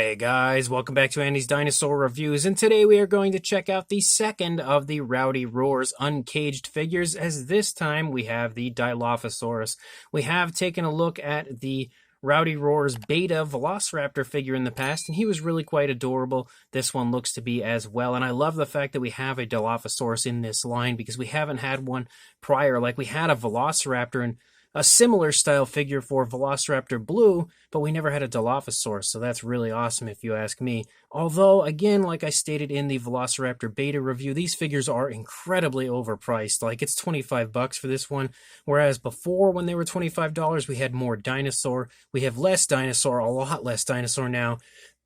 Hey guys, welcome back to Andy's Dinosaur Reviews, and today we are going to check out the second of the Rowdy Roars Uncaged figures, as this time we have the Dilophosaurus. We have taken a look at the Rowdy Roars Beta Velociraptor figure in the past, and he was really quite adorable. This one looks to be as well, and I love the fact that we have a Dilophosaurus in this line, because we haven't had one prior. Like, we had a Velociraptor and a similar style figure for Velociraptor Blue, but we never had a Dilophosaurus, so that's really awesome if you ask me. Although, again, like I stated in the Velociraptor Beta review, these figures are incredibly overpriced. Like, it's $25 for this one, whereas before, when they were $25, we had more Dinosaur. We have less Dinosaur, a lot less Dinosaur now,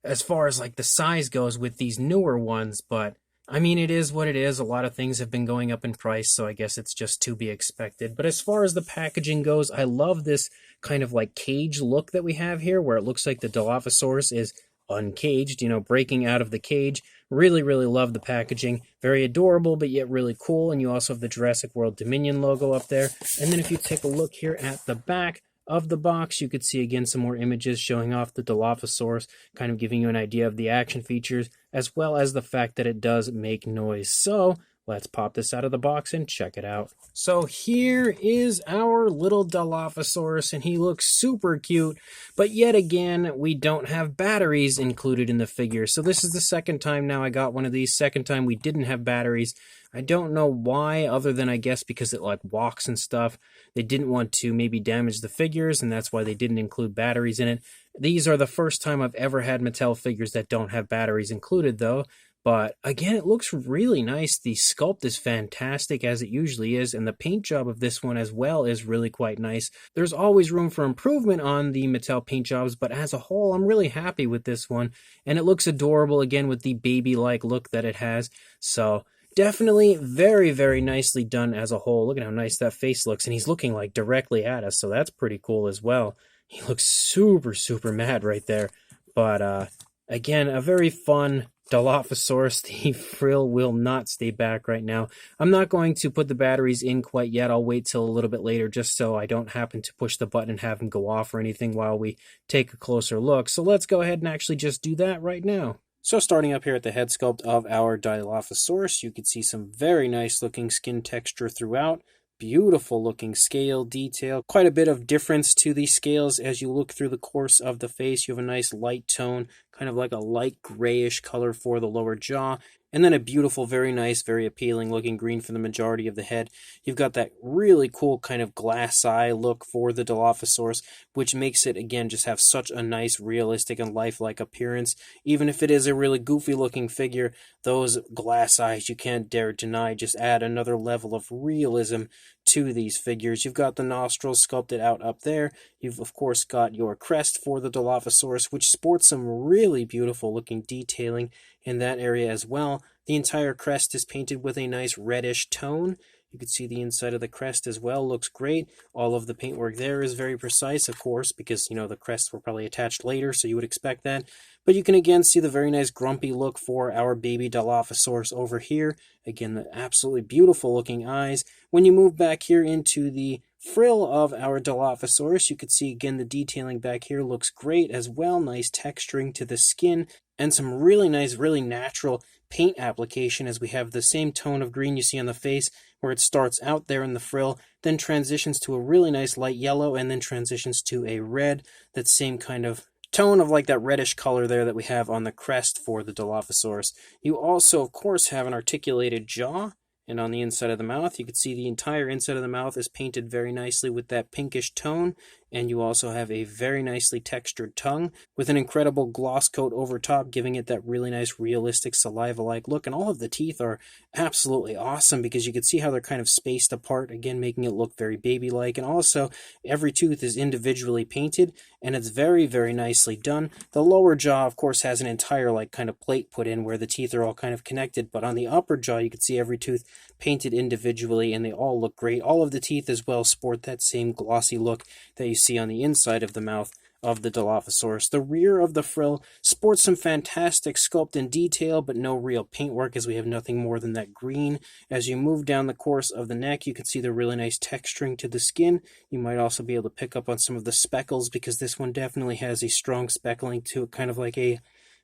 as far as, like, the size goes with these newer ones, but I mean, it is what it is. A lot of things have been going up in price, so I guess it's just to be expected. But as far as the packaging goes, I love this kind of like cage look that we have here, where it looks like the Dilophosaurus is uncaged, breaking out of the cage. Really, really love the packaging. Very adorable, but yet really cool. And you also have the Jurassic World Dominion logo up there. And then if you take a look here at the back of the box, you could see again some more images showing off the Dilophosaurus, kind of giving you an idea of the action features, as well as the fact that it does make noise. So let's pop this out of the box and check it out. So here is our little Dilophosaurus, and he looks super cute, but yet again, we don't have batteries included in the figure. So this is the second time now I got one of these. Second time we didn't have batteries. I don't know why, other than I guess because it like walks and stuff. They didn't want to maybe damage the figures, and that's why they didn't include batteries in it. These are the first time I've ever had Mattel figures that don't have batteries included, though. But again, it looks really nice. The sculpt is fantastic, as it usually is, and the paint job of this one as well is really quite nice. There's always room for improvement on the Mattel paint jobs, but as a whole, I'm really happy with this one. And it looks adorable, again, with the baby-like look that it has. So definitely very, very nicely done as a whole. Look at how nice that face looks, and he's looking like directly at us, so that's pretty cool as well. He looks super, super mad right there. But again, a very fun Dilophosaurus. The frill will not stay back right now. I'm not going to put the batteries in quite yet. I'll wait till a little bit later, just so I don't happen to push the button and have him go off or anything while we take a closer look. So let's go ahead and actually just do that right now. So starting up here at the head sculpt of our Dilophosaurus, you can see some very nice looking skin texture throughout. Beautiful looking scale detail. Quite a bit of difference to the scales as you look through the course of the face. You have a nice light tone, kind of like a light grayish color for the lower jaw. And then a beautiful, very nice, very appealing looking green for the majority of the head. You've got that really cool kind of glass eye look for the Dilophosaurus, which makes it, again, just have such a nice, realistic, and lifelike appearance. Even if it is a really goofy looking figure, those glass eyes, you can't dare deny, just add another level of realism to these figures. You've got the nostrils sculpted out up there. You've, of course, got your crest for the Dilophosaurus, which sports some really beautiful looking detailing in that area as well. The entire crest is painted with a nice reddish tone. You can see the inside of the crest as well. Looks great. All of the paintwork there is very precise, of course, because, the crests were probably attached later, so you would expect that. But you can again see the very nice grumpy look for our baby Dilophosaurus over here. Again, the absolutely beautiful looking eyes. When you move back here into the frill of our Dilophosaurus, you can see again the detailing back here looks great as well. Nice texturing to the skin and some really nice, really natural paint application, as we have the same tone of green you see on the face where it starts out there in the frill, then transitions to a really nice light yellow, and then transitions to a red. That same kind of tone of like that reddish color there that we have on the crest for the Dilophosaurus. You also, of course, have an articulated jaw. And on the inside of the mouth, you can see the entire inside of the mouth is painted very nicely with that pinkish tone. And you also have a very nicely textured tongue with an incredible gloss coat over top, giving it that really nice, realistic, saliva-like look. And all of the teeth are absolutely awesome because you can see how they're kind of spaced apart, again, making it look very baby-like. And also, every tooth is individually painted, and it's very, very nicely done. The lower jaw, of course, has an entire, like, kind of plate put in where the teeth are all kind of connected. But on the upper jaw, you can see every tooth painted individually, and they all look great. All of the teeth as well sport that same glossy look that you see on the inside of the mouth of the Dilophosaurus. The rear of the frill sports some fantastic sculpt and detail, but no real paintwork, as we have nothing more than that green. As you move down the course of the neck, you can see the really nice texturing to the skin. You might also be able to pick up on some of the speckles, because this one definitely has a strong speckling to it, kind of like a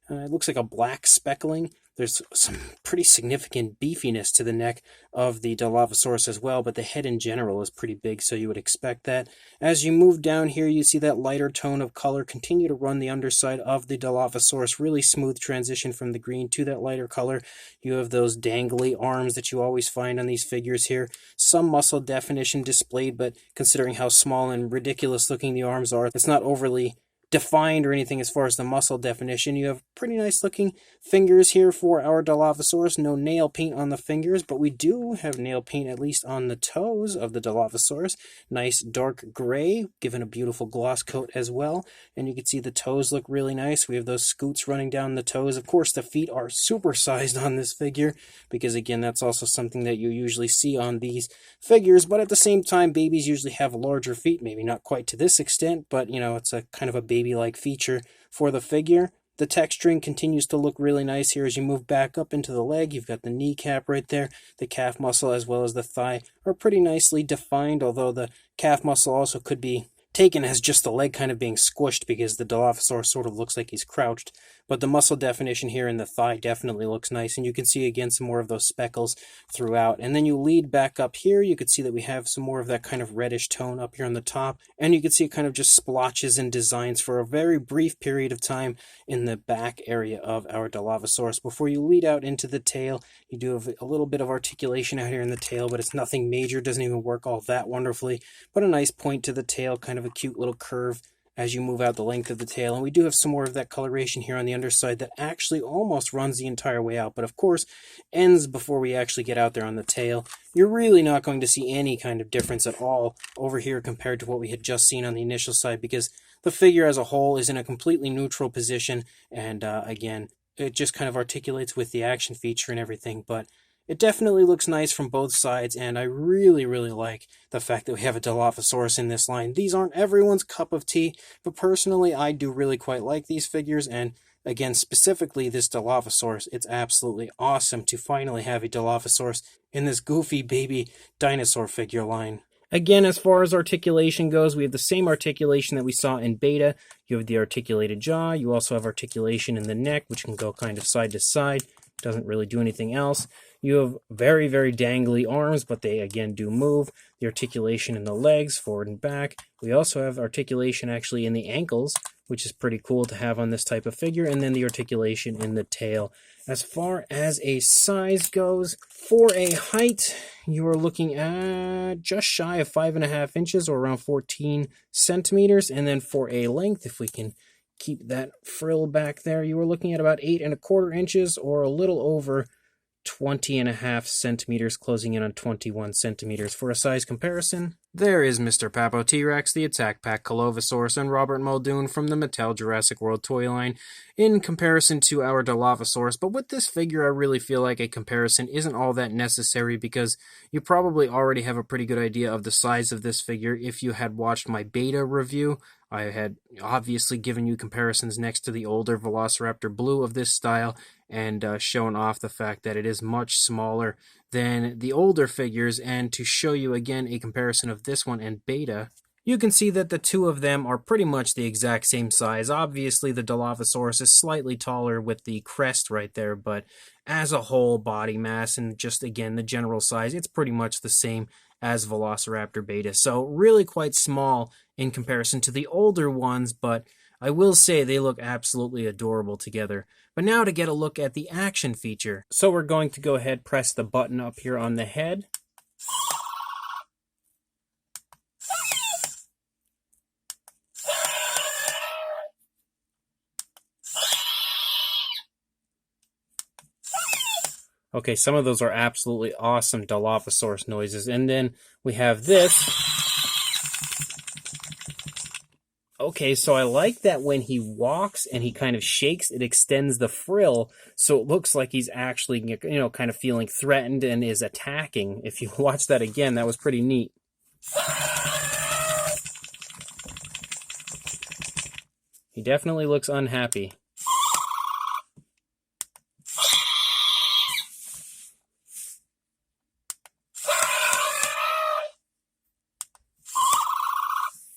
It looks like a black speckling. There's some pretty significant beefiness to the neck of the Dilophosaurus as well, but the head in general is pretty big, so you would expect that. As you move down here, you see that lighter tone of color continue to run the underside of the Dilophosaurus. Really smooth transition from the green to that lighter color. You have those dangly arms that you always find on these figures here. Some muscle definition displayed, but considering how small and ridiculous looking the arms are, it's not overly defined or anything as far as the muscle definition. You have pretty nice looking fingers here for our Dilophosaurus. No nail paint on the fingers, but we do have nail paint at least on the toes of the Dilophosaurus. Nice dark gray, given a beautiful gloss coat as well. And you can see the toes look really nice. We have those scoots running down the toes. Of course, the feet are supersized on this figure because, again, that's also something that you usually see on these figures. But at the same time, babies usually have larger feet. Maybe not quite to this extent, but, you know, it's a kind of a baby-like feature for the figure. The texturing continues to look really nice here as you move back up into the leg. You've got the kneecap right there. The calf muscle as well as the thigh are pretty nicely defined, although the calf muscle also could be taken as just the leg kind of being squished because the Dilophosaurus sort of looks like he's crouched. But the muscle definition here in the thigh definitely looks nice, and you can see again some more of those speckles throughout. And then you lead back up here, you can see that we have some more of that kind of reddish tone up here on the top, and you can see it kind of just splotches and designs for a very brief period of time in the back area of our Dilophosaurus. Before you lead out into the tail, you do have a little bit of articulation out here in the tail, but it's nothing major, doesn't even work all that wonderfully, but a nice point to the tail, kind of a cute little curve as you move out the length of the tail. And we do have some more of that coloration here on the underside that actually almost runs the entire way out, but of course ends before we actually get out there on the tail. You're really not going to see any kind of difference at all over here compared to what we had just seen on the initial side, because the figure as a whole is in a completely neutral position, and again, it just kind of articulates with the action feature and everything, but it definitely looks nice from both sides, and I really, really like the fact that we have a Dilophosaurus in this line. These aren't everyone's cup of tea, but personally, I do really quite like these figures, and again, specifically this Dilophosaurus. It's absolutely awesome to finally have a Dilophosaurus in this goofy baby dinosaur figure line. Again, as far as articulation goes, we have the same articulation that we saw in beta. You have the articulated jaw. You also have articulation in the neck, which can go kind of side to side. Doesn't really do anything else. You have very, very dangly arms, but they, again, do move. The articulation in the legs, forward and back. We also have articulation actually in the ankles, which is pretty cool to have on this type of figure, and then the articulation in the tail. As far as a size goes, for a height, you are looking at just shy of 5.5 inches, or around 14 centimeters, and then for a length, if we can keep that frill back there, you are looking at about 8.25 inches, or a little over 20.5 centimeters, closing in on 21 centimeters. For a size comparison, there is Mr. Papo T-Rex, the Attack Pack Dilophosaurus, and Robert Muldoon from the Mattel Jurassic World toy line in comparison to our Dilophosaurus. But with this figure, I really feel like a comparison isn't all that necessary, because you probably already have a pretty good idea of the size of this figure if you had watched my beta review. I had obviously given you comparisons next to the older Velociraptor Blue of this style, and shown off the fact that it is much smaller than the older figures. And to show you again a comparison of this one and beta, you can see that the two of them are pretty much the exact same size. Obviously, the Dilophosaurus is slightly taller with the crest right there, but as a whole body mass and just, again, the general size, it's pretty much the same as Velociraptor Beta. So really quite small in comparison to the older ones, but I will say they look absolutely adorable together. But now to get a look at the action feature. So we're going to go ahead, press the button up here on the head. Okay, some of those are absolutely awesome Dilophosaurus noises. And then we have this. Okay, so I like that when he walks and he kind of shakes, it extends the frill, so it looks like he's actually, you know, kind of feeling threatened and is attacking. If you watch that again, that was pretty neat. He definitely looks unhappy.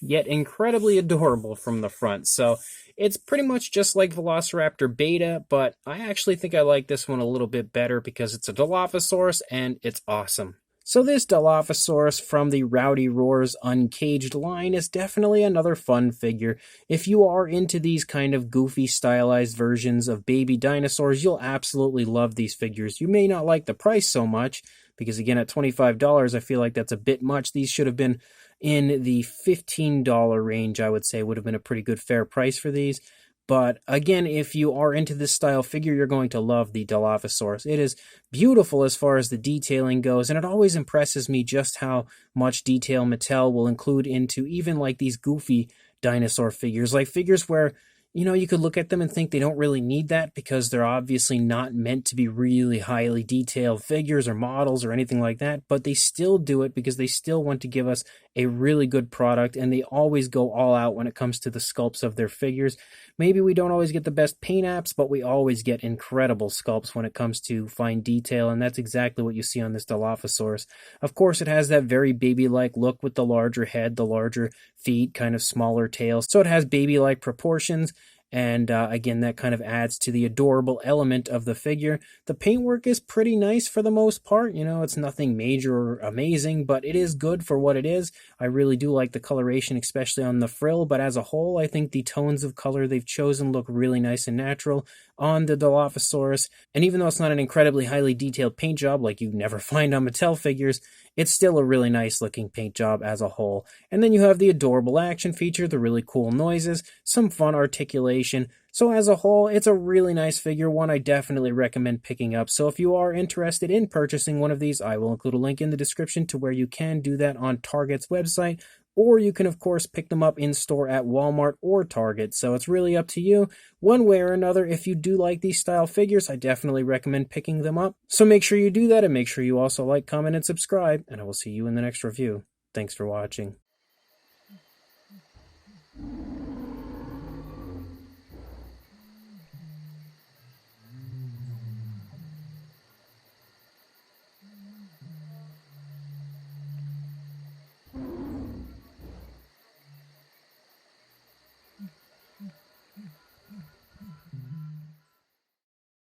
yet incredibly adorable from the front. So it's pretty much just like Velociraptor Beta, but I actually think I like this one a little bit better because it's a Dilophosaurus and it's awesome. So this Dilophosaurus from the Rowdy Roars Uncaged line is definitely another fun figure. If you are into these kind of goofy stylized versions of baby dinosaurs, you'll absolutely love these figures. You may not like the price so much, because again at $25 I feel like that's a bit much. These should have been in the $15 range, I would say would have been a pretty good fair price for these. But again, if you are into this style figure, you're going to love the Dilophosaurus. It is beautiful as far as the detailing goes, and it always impresses me just how much detail Mattel will include into even like these goofy dinosaur figures, like figures where, you know, you could look at them and think they don't really need that because they're obviously not meant to be really highly detailed figures or models or anything like that, but they still do it because they still want to give us a really good product, and they always go all out when it comes to the sculpts of their figures. Maybe we don't always get the best paint apps, but we always get incredible sculpts when it comes to fine detail, and that's exactly what you see on this Dilophosaurus. Of course, it has that very baby-like look with the larger head, the larger feet, kind of smaller tail, so it has baby-like proportions. And again, that kind of adds to the adorable element of the figure. The paintwork is pretty nice for the most part. You know, it's nothing major or amazing, but it is good for what it is. I really do like the coloration, especially on the frill, but as a whole, I think the tones of color they've chosen look really nice and natural on the Dilophosaurus. And even though it's not an incredibly highly detailed paint job like you never find on Mattel figures, it's still a really nice looking paint job as a whole. And then you have the adorable action feature, the really cool noises, some fun articulation. So as a whole, it's a really nice figure, one I definitely recommend picking up. So if you are interested in purchasing one of these, I will include a link in the description to where you can do that on Target's website, or you can of course pick them up in store at Walmart or Target. So it's really up to you. One way or another, if you do like these style figures, I definitely recommend picking them up. So make sure you do that, and make sure you also like, comment, and subscribe, and I will see you in the next review. Thanks for watching.